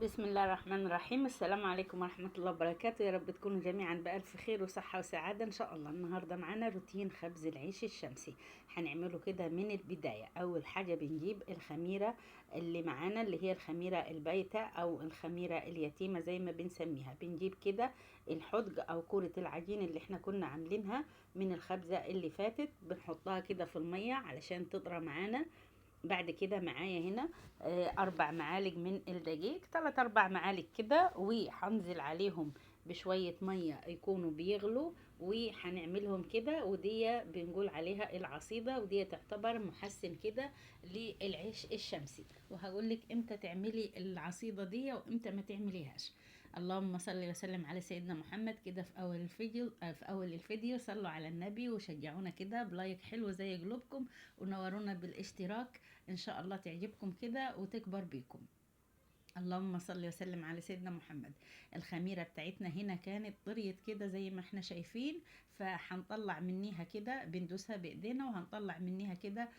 بسم الله الرحمن الرحيم. السلام عليكم ورحمة الله وبركاته. يا رب تكونوا جميعا بألف خير وصحة وسعادة إن شاء الله. النهاردة معانا روتين خبز العيش الشمسي. هنعمله كده من البداية. أول حاجة بنجيب الخميرة اللي معانا، اللي هي الخميرة البايتة أو الخميرة اليتيمة زي ما بنسميها. بنجيب كده الحدق أو كورة العجين اللي احنا كنا عاملينها من الخبزة اللي فاتت، بنحطها كده في المية علشان تطرى معانا. بعد كده معايا هنا 4 معالق من الدقيق، 3 4 معالق كده، وهنزل عليهم بشوية مية يكونوا بيغلوا، وهنعملهم كده. ودي بنقول عليها العصيدة، ودي تعتبر محسن كده للعيش الشمسي. وهقولك امتى تعملي العصيدة دي وامتى ما تعمليهاش. اللهم صل وسلم على سيدنا محمد. كده في اول الفيديو صلوا على النبي وشجعونا كده بلايك حلو زي قلوبكم، ونورونا بالاشتراك. ان شاء الله تعجبكم كده وتكبر بيكم. اللهم صل وسلم على سيدنا محمد. الخميرة بتاعتنا هنا كانت طريت كده زي ما احنا شايفين، فهنطلع منيها كده، بندوسها بايدينا وهنطلع منيها كده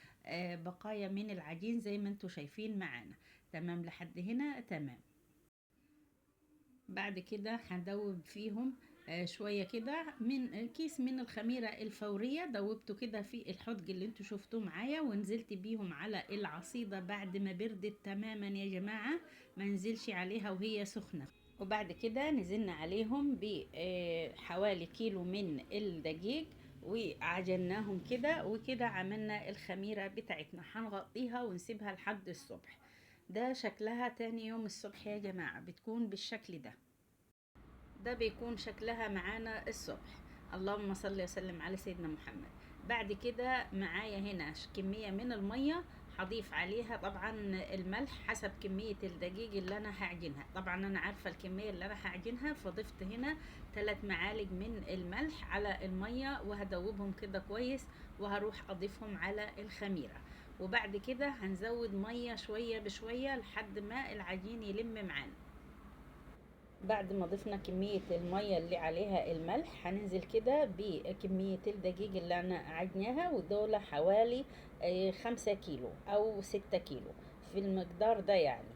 بقايا من العجين زي ما انتوا شايفين معانا. تمام لحد هنا تمام. بعد كده هندوب فيهم شوية كده من كيس من الخميرة الفورية، دوبته كده في الحدق اللي انتوا شفتوه معايا، ونزلت بيهم على العصيدة بعد ما بردت تماما يا جماعة، ما نزلش عليها وهي سخنة. وبعد كده نزلنا عليهم بحوالي كيلو من الدقيق، وعجناهم كده، وكده عملنا الخميرة بتاعتنا. هنغطيها ونسيبها لحد الصبح. ده شكلها تاني يوم الصبح يا جماعة، بتكون بالشكل ده. ده بيكون شكلها معانا الصبح. اللهم صل وسلم على سيدنا محمد. بعد كده معايا هنا كمية من المية، هضيف عليها طبعا الملح حسب كمية الدقيق اللي انا هعجنها. طبعا انا عارفة الكمية اللي انا هعجنها، فضفت هنا 3 معالق من الملح على المية، وهدوبهم كده كويس، وهروح اضيفهم على الخميرة. وبعد كده هنزود مية شوية بشوية لحد ما العجين يلم معانا. بعد ما ضفنا كمية المية اللي عليها الملح، هننزل كده بكمية الدقيق اللي انا عجناها، ودول حوالي 5 كيلو او 6 كيلو في المقدار ده يعني.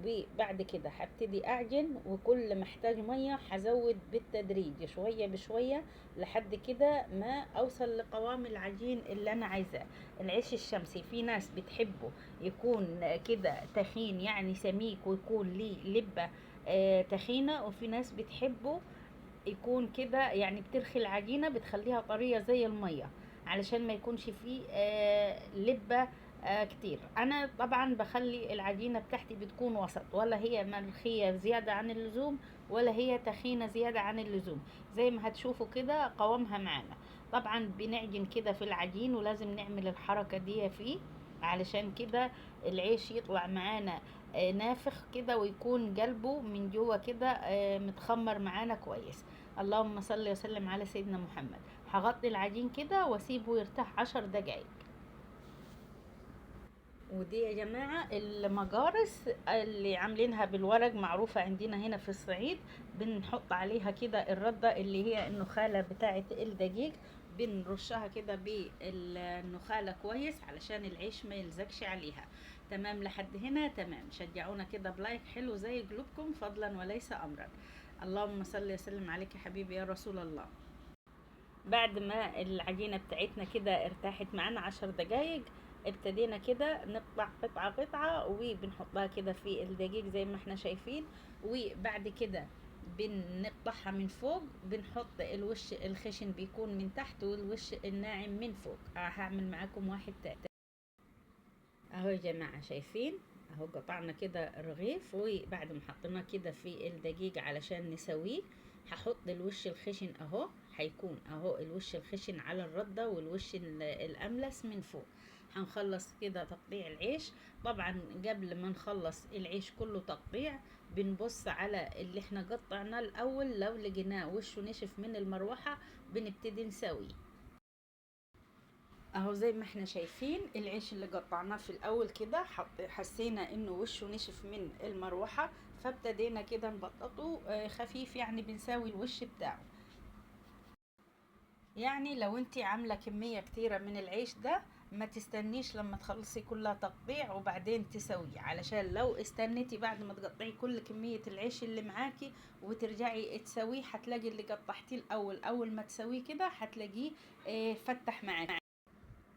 وبعد كده هبتدي اعجن، وكل ما احتاج مية هزود بالتدريج شوية بشوية لحد كده ما اوصل لقوام العجين اللي انا عايزاه. العيش الشمسي في ناس بتحبه يكون كده تخين، يعني سميك، ويكون ليه لبة تخينة، وفي ناس بتحبه يكون كده يعني بترخي العجينة بتخليها طرية زي المية، علشان ما يكونش فيه لبة كتير. انا طبعا بخلي العجينة بتاعتي بتكون وسط، ولا هي مرخية زيادة عن اللزوم ولا هي تخينة زيادة عن اللزوم، زي ما هتشوفوا كده قوامها معانا. طبعا بنعجن كده في العجين، ولازم نعمل الحركة دي فيه علشان كده العيش يطلع معانا نافخ كده، ويكون قلبه من جوه كده متخمر معانا كويس. اللهم صل وسلم على سيدنا محمد. هغطي العجين كده واسيبه يرتاح 10 دقايق. ودي يا جماعة المجارس اللي عاملينها بالورق، معروفة عندنا هنا في الصعيد. بنحط عليها كده الردة اللي هي النخالة بتاعة الدقيق، بنرشها كده بالنخالة كويس علشان العيش ما يلزقش عليها. تمام لحد هنا تمام. شجعونا كده بلايك حلو زي قلوبكم، فضلا وليس أمرا. اللهم صل وسلم عليك يا حبيبي يا رسول الله. بعد ما العجينة بتاعتنا كده ارتاحت معانا 10 دقايق، ابتدينا كده نقطع قطعة قطعة، وبنحطها كده في الدقيق زي ما احنا شايفين. وبعد كده بنقطعها من فوق، بنحط الوش الخشن بيكون من تحت، والوش الناعم من فوق. هعمل معاكم واحد تاني. اهو يا جماعة شايفين، اهو قطعنا كده رغيف، وبعد ما حطيناه كده في الدقيق علشان نسويه، هحط الوش الخشن اهو. هيكون اهو الوش الخشن على الردة، والوش الاملس من فوق. هنخلص كده تقطيع العيش. طبعا قبل ما نخلص العيش كله تقطيع، بنبص على اللي احنا قطعناه الاول، لو لقيناه وشه نشف من المروحة بنبتدي نسويه. اهو زي ما احنا شايفين العيش اللي قطعناه في الاول كده، حسينا انه وشه نشف من المروحة، فابتدينا كده نبططه خفيف، يعني بنساوي الوش بتاعه. يعني لو انت عاملة كمية كتيرة من العيش ده، ما تستنيش لما تخلصي كلها تقطيع وبعدين تسويه، علشان لو استنيتي بعد ما تقطعي كل كمية العيش اللي معاكي وترجعي تسويه، هتلاقي اللي قطعتيه الاول اول ما تسويه كده هتلاقيه فتح معاكي.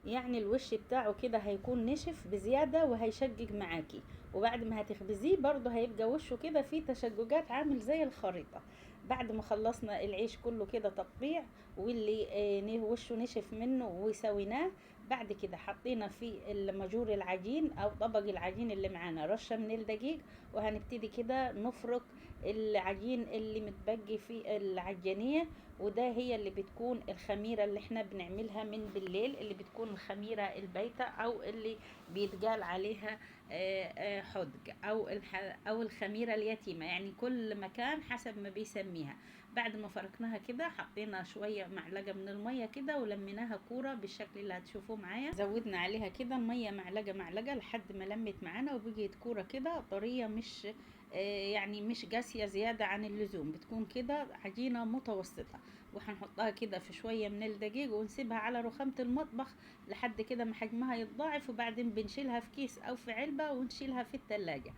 يعني الوش بتاعه كده هيكون نشف بزيادة وهيشقق معاكي، وبعد ما هتخبزيه برضه هيبقى وشه كده فيه تشققات عامل زي الخريطة. بعد ما خلصنا العيش كله كده تقطيع، واللي وشه نشف منه وسويناه، بعد كده حطينا في المجور العجين او طبق العجين اللي معانا رشة من الدقيق، وهنبتدي كده نفرك العجين اللي متبقي في العجانية. وده هي اللي بتكون الخميرة اللي احنا بنعملها من بالليل، اللي بتكون الخميرة البيتة او اللي بيتقال عليها حدق او الخميرة اليتيمة، يعني كل مكان حسب ما بيسميها. بعد ما فركناها كده حطينا شوية معلقة من المية كده ولميناها كورة بالشكل اللي هتشوفوه معايا. زودنا عليها كده المية معلقة معلقة لحد ما لمت معانا وبقيت كورة كده طرية، مش يعني مش قاسية زيادة عن اللزوم، بتكون كده عجينة متوسطة. وهنحطها كده في شوية من الدقيق ونسيبها على رخامة المطبخ لحد كده ما حجمها يتضاعف، وبعدين بنشيلها في كيس او في علبة ونشيلها في التلاجة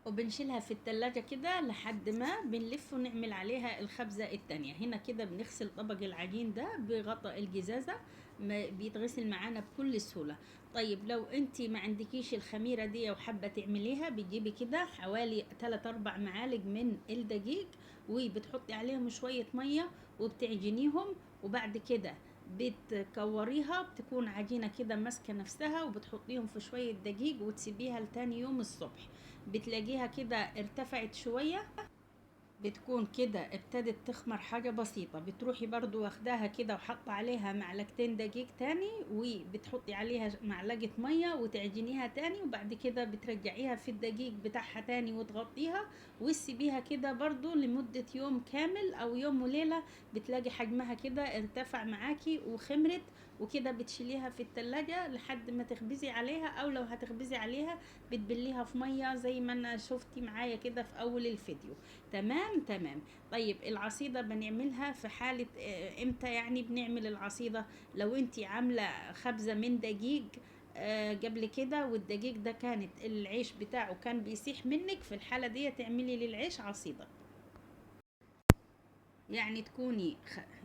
وبنشيلها في التلاجة كده لحد ما بنلف ونعمل عليها الخبزة التانية. هنا كده بنغسل طبق العجين ده بغطاء الجزازة، ما بيتغسل معانا بكل سهولة. طيب لو انتي ما عندكيش الخميرة دي وحابة تعمليها، بتجيبي كده حوالي 3-4 معالق من الدقيق وبتحطي عليهم شوية مية وبتعجنيهم، وبعد كده بتكوريها بتكون عجينة كده ماسكة نفسها، وبتحطيهم في شوية دقيق وتسيبيها لتاني يوم الصبح. بتلاقيها كده ارتفعت شوية، بتكون كده ابتدت تخمر حاجة بسيطة، بتروحي برضو واخداها كده وحط عليها معلقتين دقيق تاني وبتحطي عليها معلقة مية وتعجنيها تاني، وبعد كده بترجعيها في الدقيق بتاعها تاني وتغطيها وتسيبيها كده برضو لمدة يوم كامل او يوم وليلة. بتلاقي حجمها كده ارتفع معاكي وخمرت، وكده بتشيليها في التلاجة لحد ما تخبزي عليها، او لو هتخبزي عليها بتبليها في مية زي ما انا شفتي معايا كده في اول الفيديو. تمام تمام. طيب العصيدة بنعملها في حالة امتى؟ يعني بنعمل العصيدة لو انتي عاملة خبزة من دقيق قبل كده والدقيق ده كانت العيش بتاعه كان بيسيح منك، في الحالة دي تعملي للعيش عصيدة.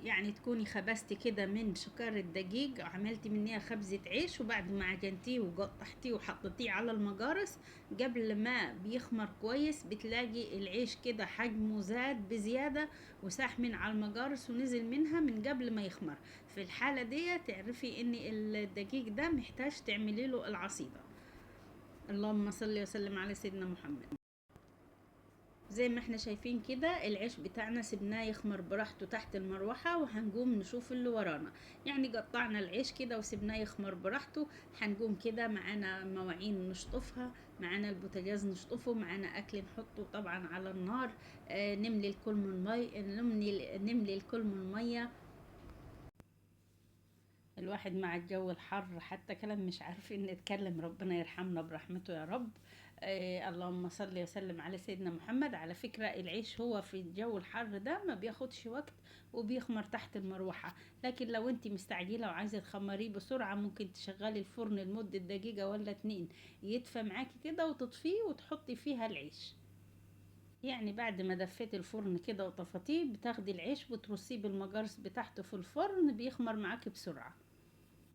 يعني تكوني خبزتي كده من شكار الدقيق، عملتي منها خبزة عيش، وبعد ما عجنتيه وقطعتيه وحطيتيه على المقارص قبل ما بيخمر كويس، بتلاقي العيش كده حجمه زاد بزيادة وساح من على المقارص ونزل منها من قبل ما يخمر. في الحالة دي تعرفي ان الدقيق ده محتاج تعملي له العصيدة. اللهم صل وسلم على سيدنا محمد. زي ما احنا شايفين كده العيش بتاعنا سيبناه يخمر براحته تحت المروحة، وهنقوم نشوف اللي ورانا. يعني قطعنا العيش كده وسيبناه يخمر براحته، هنقوم كده معانا مواعين نشطفها، معانا البوتاجاز نشطفه، معانا اكل نحطه طبعا على النار. نملي الكل من مي نملي الكل من ميه. الواحد مع الجو الحر حتى كلام مش عارفين نتكلم، ربنا يرحمنا برحمته يا رب. اللهم صل وسلم على سيدنا محمد. على فكرة العيش هو في الجو الحر ده ما بياخدش وقت وبيخمر تحت المروحة، لكن لو انت مستعجلة وعايزة تخمريه بسرعة ممكن تشغلي الفرن لمدة دقيقة ولا 2 يدفى معاكي كده وتطفيه وتحطي فيها العيش. يعني بعد ما دفيت الفرن كده وطفتيه بتاخدي العيش وترصيه بالمجارس بتاعته في الفرن، بيخمر معاكي بسرعة.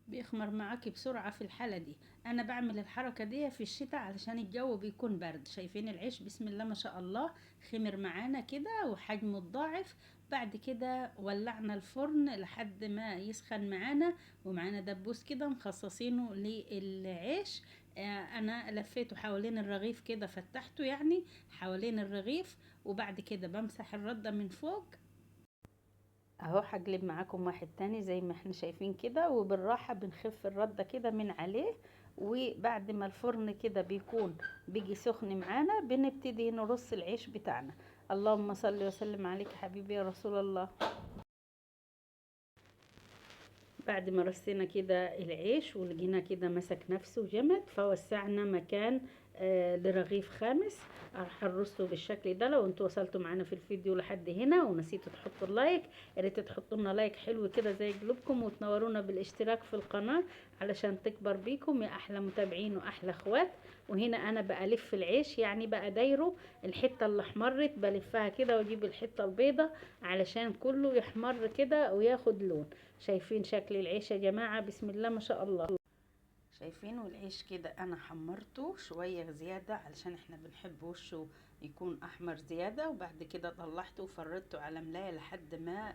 بيخمر معاكي بسرعة في الحالة دي. انا بعمل الحركة دي في الشتاء علشان الجو بيكون برد. شايفين العيش بسم الله ما شاء الله خمر معانا كده وحجمه اتضاعف. بعد كده ولعنا الفرن لحد ما يسخن معانا، ومعانا دبوس كده مخصصينه للعيش. انا لفيته حوالين الرغيف كده، فتحته يعني حوالين الرغيف، وبعد كده بمسح الردة من فوق. اهو هقلب معاكم واحد تاني زي ما احنا شايفين كده، وبالراحة بنخف الردة كده من عليه. وبعد ما الفرن كده بيكون بيجي سخن معانا بنبتدي نرص العيش بتاعنا. اللهم صل وسلم عليك حبيبي يا رسول الله. بعد ما رصينا كده العيش ولقينا كده مسك نفسه جمد، فوسعنا مكان لرغيف خامس. راح نرصه بالشكل ده. لو انتوا وصلتوا معانا في الفيديو لحد هنا ونسيتوا تحطوا اللايك، يا ريت تحطوا لنا لايك حلو كده زي قلوبكم، وتنورونا بالاشتراك في القناه علشان تكبر بيكم يا احلى متابعين واحلى اخوات. وهنا انا بلف العيش، يعني بقى دايره الحته اللي احمرت بلفها كده واجيب الحته البيضه علشان كله يحمر كده وياخد لون. شايفين شكل العيش يا جماعه؟ بسم الله ما شاء الله. شايفين؟ والعيش كده انا حمرته شوية زيادة علشان احنا بنحب وشه يكون احمر زيادة، وبعد كده طلعته وفردته على ملاية لحد ما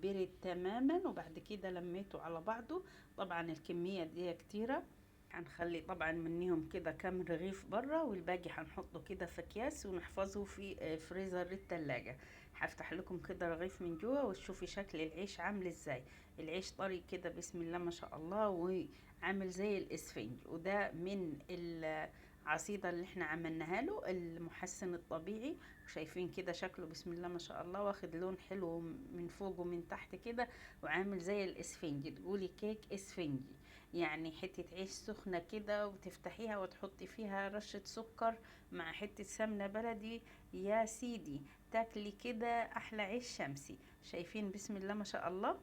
برد تماما، وبعد كده لميته على بعضه. طبعا الكمية دي كتيرة، هنخلي طبعا منهم كده كام رغيف برا، والباقي هنحطه كده في اكياس ونحفظه في فريزر التلاجة. هفتح لكم كده رغيف من جوه وتشوفي شكل العيش عامل ازاي. العيش طري كده بسم الله ما شاء الله، وعامل زي الاسفنج، وده من العصيدة اللي احنا عملناها له المحسن الطبيعي. وشايفين كده شكله بسم الله ما شاء الله، واخد لون حلو من فوق ومن تحت كده، وعامل زي الاسفنج. تقولي كيك اسفنجي، يعني حتة عيش سخنة كده وتفتحيها وتحطي فيها رشة سكر مع حتة سمنة بلدي، يا سيدي تاكلي كده احلى عيش شمسي. شايفين بسم الله ما شاء الله؟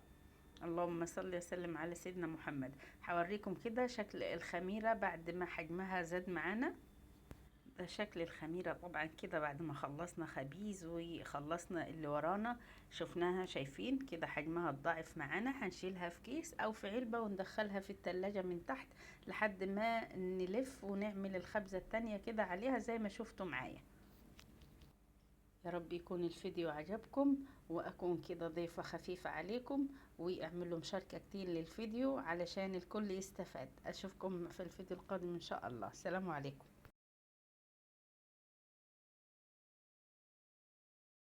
اللهم صل وسلم على سيدنا محمد. هوريكم كده شكل الخميرة بعد ما حجمها زاد معانا. ده شكل الخميرة طبعا كده بعد ما خلصنا خبيز وخلصنا اللي ورانا. شفناها؟ شايفين كده حجمها اتضاعف معانا. هنشيلها في كيس او في علبة وندخلها في التلاجة من تحت لحد ما نلف ونعمل الخبزة التانية كده عليها زي ما شفتوا معايا. يا رب يكون الفيديو عجبكم، واكون كده ضيفة خفيفة عليكم، واعملوا مشاركة كتير للفيديو علشان الكل يستفاد. اشوفكم في الفيديو القادم ان شاء الله. السلام عليكم.